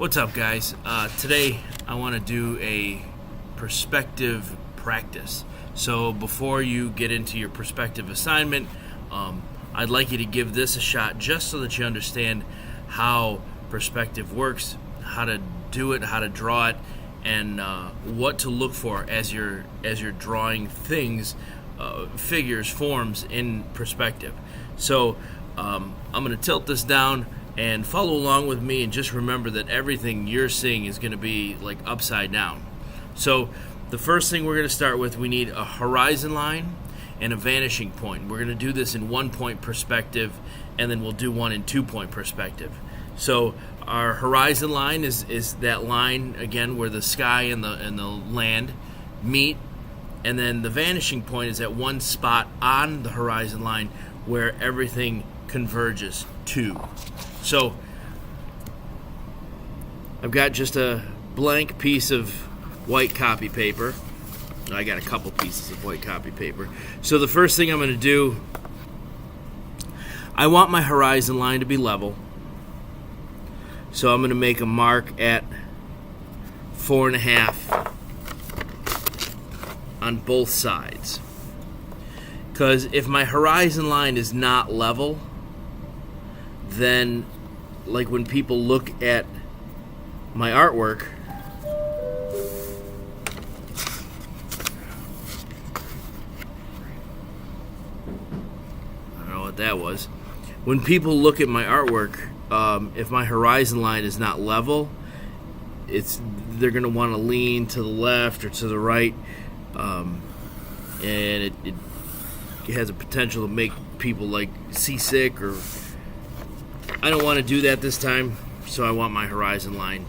What's up, guys? Today I want to do a perspective practice. So before you get into your perspective assignment, I'd like you to give this a shot just so that you understand how perspective works, how to do it, how to draw it, and what to look for as you're drawing things, figures, forms in perspective. So I'm going to tilt this down and follow along with me, and just remember that everything you're seeing is going to be like upside down. So the first thing we're going to start with, we need a horizon line and a vanishing point. We're going to do this in 1-point perspective, and then we'll do one in 2-point perspective. So our horizon line is that line again where the sky and the land meet, and then the vanishing point is at one spot on the horizon line where everything converges to. So I've got just a blank piece of white copy paper. I got a couple pieces of white copy paper. So the first thing I'm going to do, I want my horizon line to be level. So I'm going to make a mark at 4.5 on both sides. Because if my horizon line is not level, then like when people look at my artwork, I don't know what that was. When people look at my artwork, if my horizon line is not level, they're going to want to lean to the left or to the right, and it has a potential to make people like seasick, or I don't want to do that this time. So I want my horizon line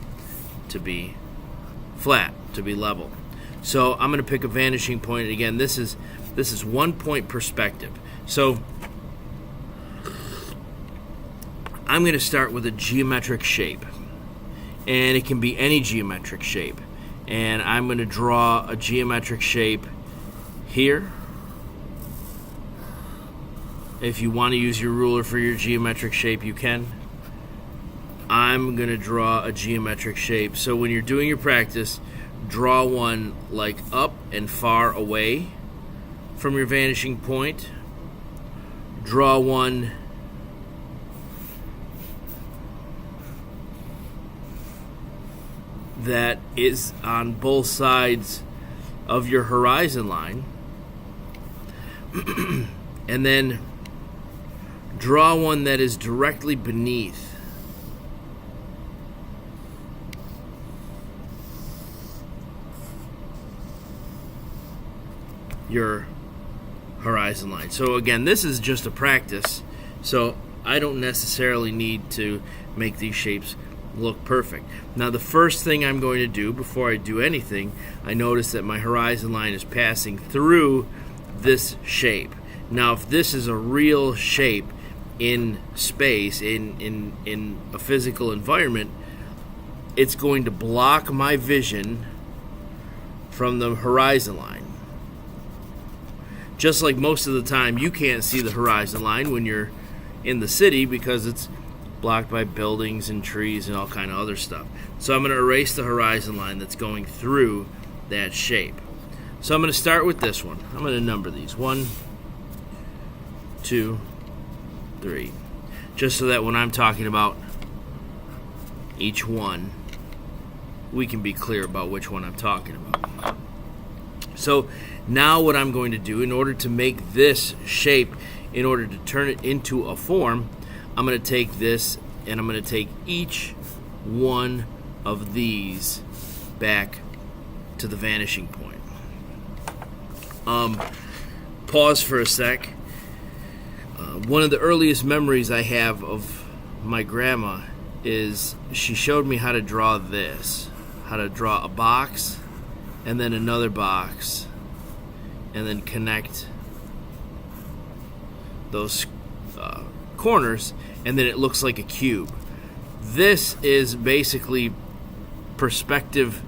to be flat, to be level. So I'm going to pick a vanishing point. And again, this is 1-point perspective. So I'm going to start with a geometric shape, and it can be any geometric shape. And I'm going to draw a geometric shape here. If you want to use your ruler for your geometric shape, you can. I'm going to draw a geometric shape. So when you're doing your practice, draw one like up and far away from your vanishing point. Draw one that is on both sides of your horizon line. And then draw one that is directly beneath your horizon line. So again, this is just a practice, so I don't necessarily need to make these shapes look perfect. Now the first thing I'm going to do before I do anything, I notice that my horizon line is passing through this shape. Now if this is a real shape in space, in a physical environment, it's going to block my vision from the horizon line. Just like most of the time you can't see the horizon line when you're in the city because it's blocked by buildings and trees and all kind of other stuff. So I'm going to erase the horizon line that's going through that shape. So I'm going to start with this one. I'm going to number these 1, 2, 3, just so that when I'm talking about each one, we can be clear about which one I'm talking about. So now what I'm going to do, in order to make this shape, in order to turn it into a form, I'm going to take this and I'm going to take each one of these back to the vanishing point. Pause for a sec. One of the earliest memories I have of my grandma is she showed me how to draw this, how to draw a box and then another box and then connect those corners, and then it looks like a cube. This is basically perspective,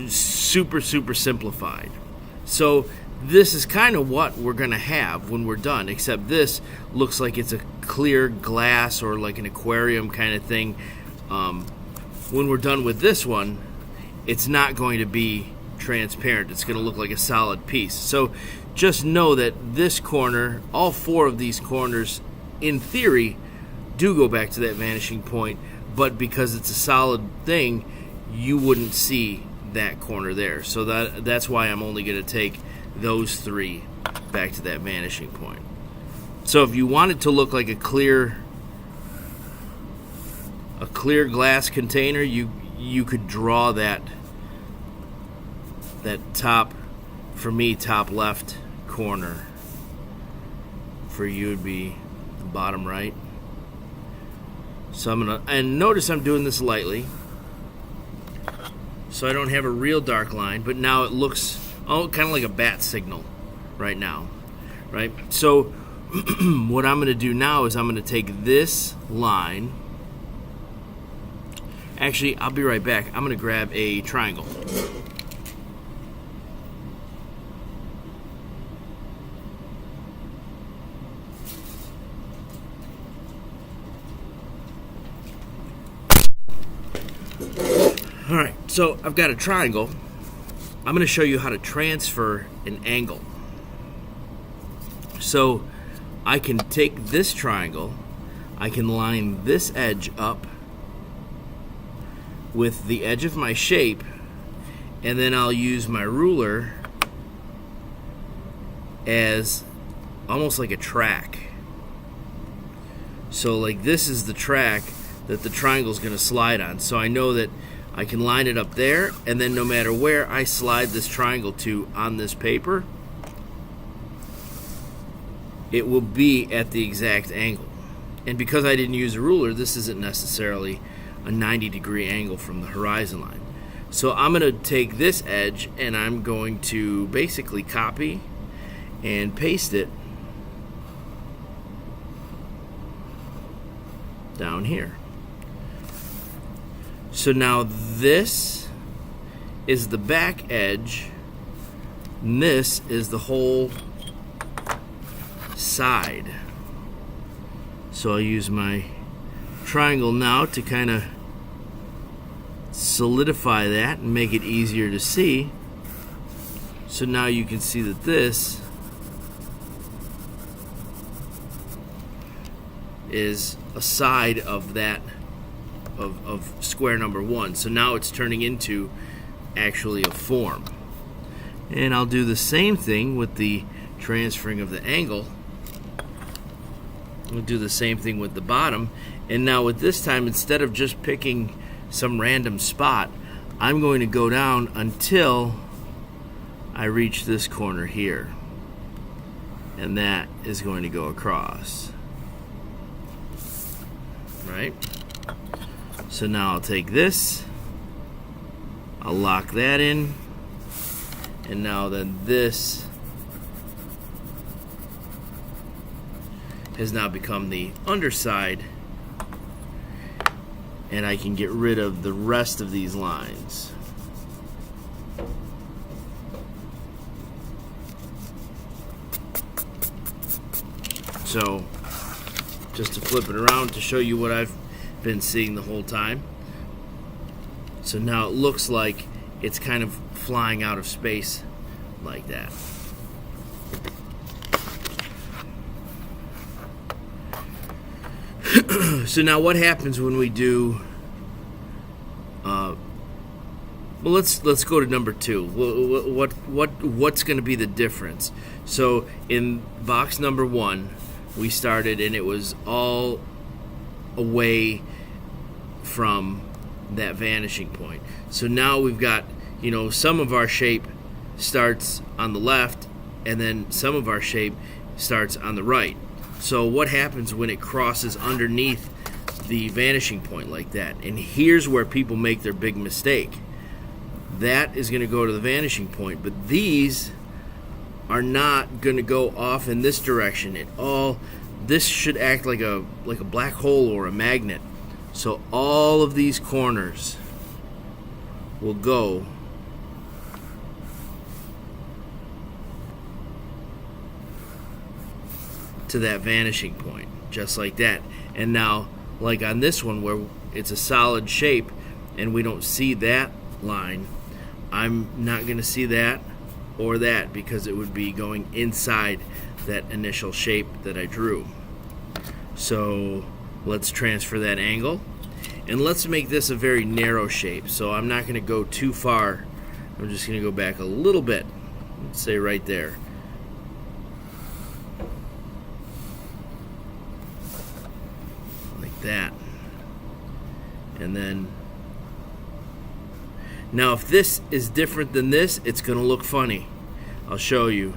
super simplified. So this is kind of what we're going to have when we're done, except this looks like it's a clear glass or like an aquarium kind of thing When we're done with this one, it's not going to be transparent. It's going to look like a solid piece. So just know that this corner, all four of these corners, in theory, do go back to that vanishing point, but because it's a solid thing, you wouldn't see that corner there. So that's why I'm only going to take those three back to that vanishing point. So if you want it to look like a clear glass container, you could draw that top, for me, top left corner. For you would be the bottom right. So I'm gonna, and notice I'm doing this lightly, so I don't have a real dark line, but now it looks kind of like a bat signal right now, right? So what I'm gonna do now is I'm gonna take this line. Actually, I'll be right back. I'm gonna grab a triangle. Alright, so I've got a triangle. I'm going to show you how to transfer an angle. So I can take this triangle, I can line this edge up with the edge of my shape, and then I'll use my ruler as almost like a track. So like this is the track that the triangle is going to slide on. So I know that I can line it up there, and then no matter where I slide this triangle to on this paper, it will be at the exact angle. And because I didn't use a ruler, this isn't necessarily a 90-degree angle from the horizon line. So I'm going to take this edge and I'm going to basically copy and paste it down here. So now this is the back edge, and this is the whole side. So I'll use my triangle now to kind of solidify that and make it easier to see. So now you can see that this is a side of that of square number one. So now it's turning into actually a form. And I'll do the same thing with the transferring of the angle. We'll do the same thing with the bottom. And now with this time, instead of just picking some random spot, I'm going to go down until I reach this corner here. And that is going to go across. Right? So now I'll take this, I'll lock that in, and now then this has now become the underside, and I can get rid of the rest of these lines. So just to flip it around to show you what I've been seeing the whole time. So now it looks like it's kind of flying out of space like that. So now what happens when we do well, let's go to number 2. What's going to be the difference? So in box number 1, we started and it was all away from that vanishing point. So now we've got, some of our shape starts on the left and then some of our shape starts on the right. So what happens when it crosses underneath the vanishing point like that? And here's where people make their big mistake. That is going to go to the vanishing point, but these are not going to go off in this direction at all. This should act like a black hole or a magnet. So all of these corners will go to that vanishing point, just like that. And now like on this one where it's a solid shape and we don't see that line, I'm not going to see that or that because it would be going inside that initial shape that I drew. So let's transfer that angle, and let's make this a very narrow shape. So I'm not going to go too far. I'm just going to go back a little bit. Let's say right there. Like that. And then, now if this is different than this, it's going to look funny. I'll show you.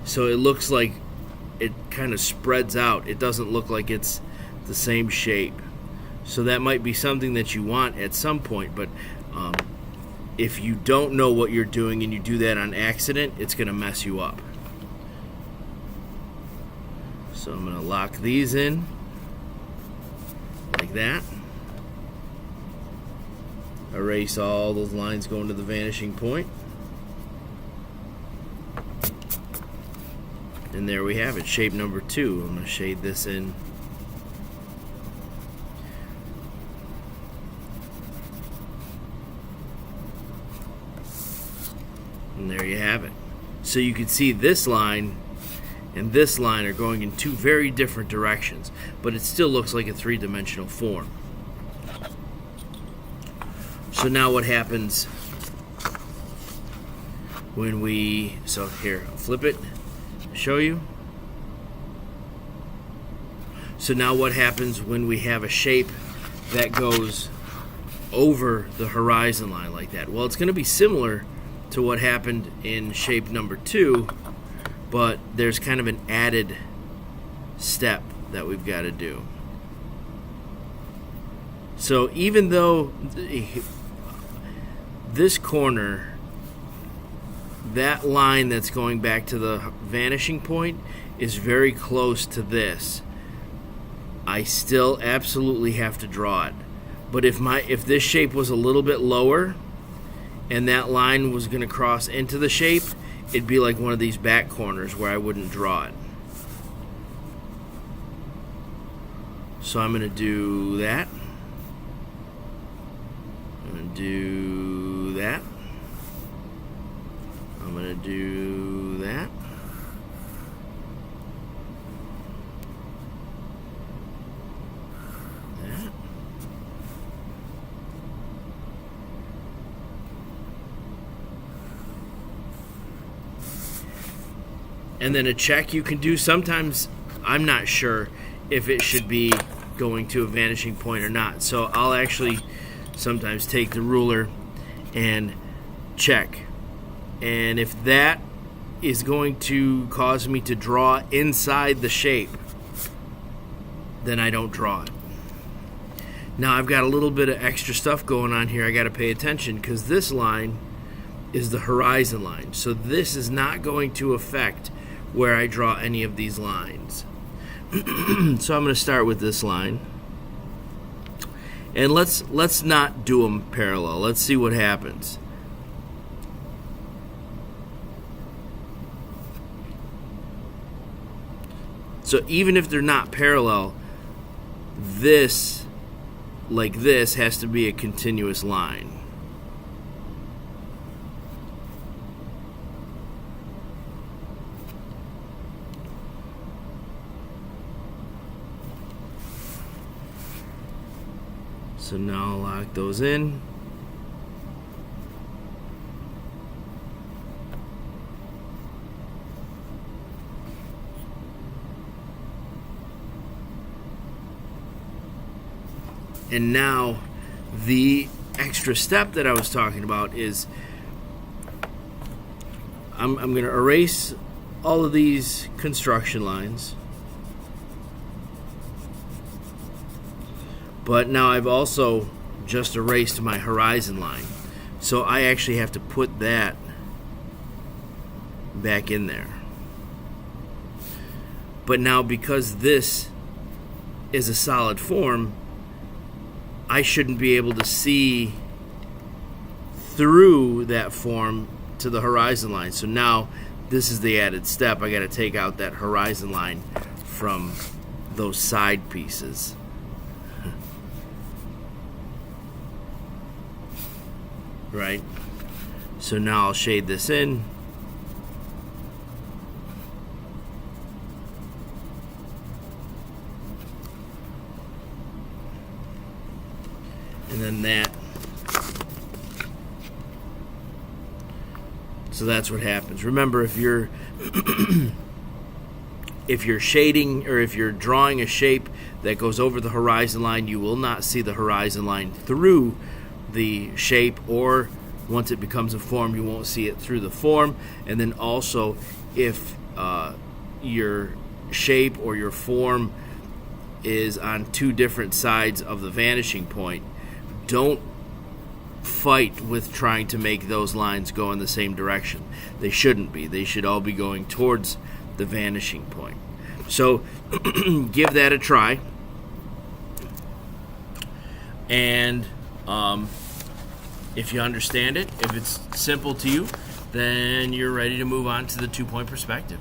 So it looks like it kind of spreads out. It doesn't look like it's the same shape. So that might be something that you want at some point, but if you don't know what you're doing and you do that on accident, it's going to mess you up. So I'm going to lock these in like that. Erase all those lines going to the vanishing point. And there we have it, shape number 2. I'm going to shade this in. And there you have it. So you can see this line and this line are going in two very different directions, but it still looks like a three-dimensional form. So now what happens when we, so here, I'll flip it, show you. So now what happens when we have a shape that goes over the horizon line like that? Well, it's going to be similar to what happened in shape number 2, but there's kind of an added step that we've got to do. So even though this corner, that line that's going back to the vanishing point is very close to this, I still absolutely have to draw it. But if this shape was a little bit lower and that line was going to cross into the shape, it'd be like one of these back corners where I wouldn't draw it. So I'm going to do that. I'm going to do that. I'm going to do that. That. And then a check you can do. Sometimes I'm not sure if it should be going to a vanishing point or not. So I'll actually sometimes take the ruler and check. And if that is going to cause me to draw inside the shape, then I don't draw it. Now I've got a little bit of extra stuff going on here I got to pay attention, because this line is the horizon line. So this is not going to affect where I draw any of these lines. So I'm going to start with this line. And let's not do them parallel. Let's see what happens. So even if they're not parallel, this, like this, has to be a continuous line. So now I'll lock those in. And now the extra step that I was talking about is I'm going to erase all of these construction lines. But now I've also just erased my horizon line. So I actually have to put that back in there. But now because this is a solid form, I shouldn't be able to see through that form to the horizon line. So now this is the added step. I got to take out that horizon line from those side pieces. Right? So now I'll shade this in. And then that. So that's what happens. Remember, if you're if you're shading or if you're drawing a shape that goes over the horizon line, you will not see the horizon line through the shape, or once it becomes a form, you won't see it through the form. And then also, if your shape or your form is on two different sides of the vanishing point, don't fight with trying to make those lines go in the same direction. They shouldn't be. They should all be going towards the vanishing point. So give that a try. And if you understand it, if it's simple to you, then you're ready to move on to the 2-point perspective.